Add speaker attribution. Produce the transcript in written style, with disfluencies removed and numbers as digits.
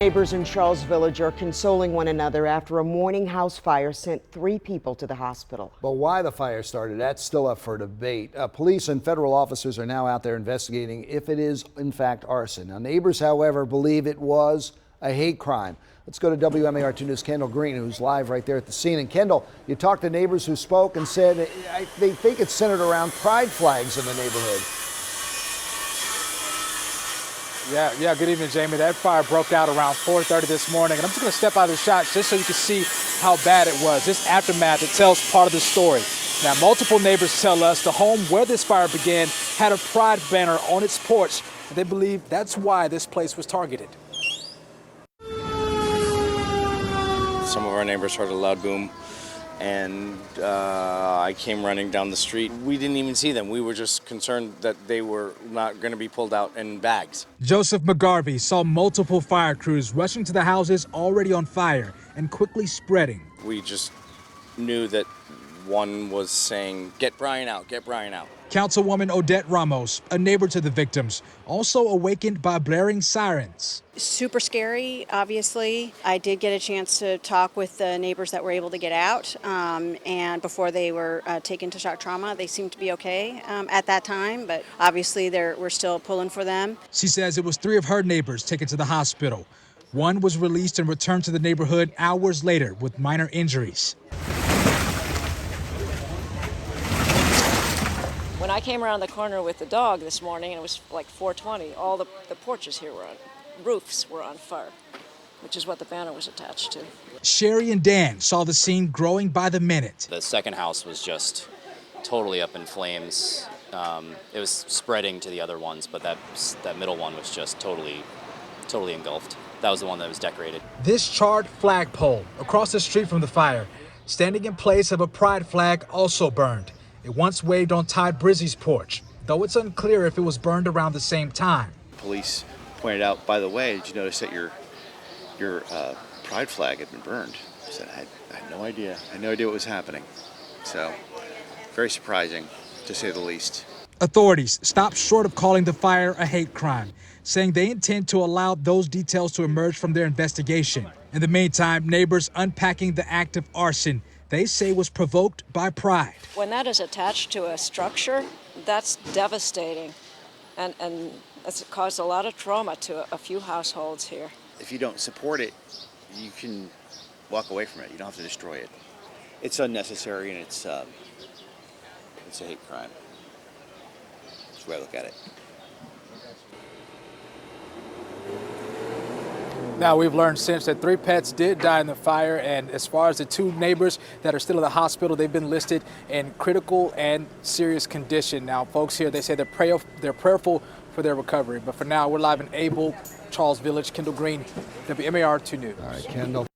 Speaker 1: Neighbors in Charles Village are consoling one another after a morning house fire sent 3 people to the hospital.
Speaker 2: But why the fire started, that's still up for debate. Police and federal officers are now out there investigating if it is, in fact, arson. Now, neighbors, however, believe it was a hate crime. Let's go to WMAR 2 News' Kendall Green, who's live right there at the scene. And Kendall, you talked to neighbors who spoke and said they think it's centered around pride flags in the neighborhood.
Speaker 3: Yeah, good evening, Jamie. That fire broke out around 4:30 this morning, and I'm just going to step out of the shot just so you can see how bad it was. This aftermath, it tells part of the story. Now, multiple neighbors tell us the home where this fire began had a pride banner on its porch, and they believe that's why this place was targeted.
Speaker 4: Some of our neighbors heard a loud boom, and I came running down the street. We didn't even see them. We were just concerned that they were not going to be pulled out in bags.
Speaker 3: Joseph McGarvey saw multiple fire crews rushing to the houses already on fire and quickly spreading.
Speaker 4: We just knew that one was saying, "Get Brian out, get Brian out."
Speaker 3: Councilwoman Odette Ramos, a neighbor to the victims, also awakened by blaring sirens.
Speaker 5: Super scary, obviously. I did get a chance to talk with the neighbors that were able to get out, and before they were taken to shock trauma, they seemed to be okay at that time, but obviously we're still pulling for them.
Speaker 3: She says it was 3 of her neighbors taken to the hospital. One was released and returned to the neighborhood hours later with minor injuries.
Speaker 6: When I came around the corner with the dog this morning, and it was like 4:20, all the porches here roofs were on fire, which is what the banner was attached to.
Speaker 3: Sherry and Dan saw the scene growing by the minute.
Speaker 7: The second house was just totally up in flames. It was spreading to the other ones, but that middle one was just totally engulfed. That was the one that was decorated.
Speaker 3: This charred flagpole across the street from the fire, standing in place of a pride flag, also burned. It once waved on Todd Brizzy's porch, though it's unclear if it was burned around the same time.
Speaker 8: Police pointed out, by the way, did you notice that your pride flag had been burned? I said, I had no idea. I had no idea what was happening. So, very surprising, to say the least.
Speaker 3: Authorities stopped short of calling the fire a hate crime, saying they intend to allow those details to emerge from their investigation. In the meantime, neighbors unpacking the act of arson they say was provoked by pride.
Speaker 6: When that is attached to a structure, that's devastating, and it's caused a lot of trauma to a few households here.
Speaker 8: If you don't support it, you can walk away from it. You don't have to destroy it. It's unnecessary, and it's a hate crime. That's the way I look at it.
Speaker 3: Now, we've learned since that 3 pets did die in the fire, and as far as the 2 neighbors that are still in the hospital, they've been listed in critical and serious condition. Now, folks here, they say they're prayerful for their recovery. But for now, we're live in Able, Charles Village, Kendall Green, WMAR 2 News.
Speaker 2: All right, Kendall.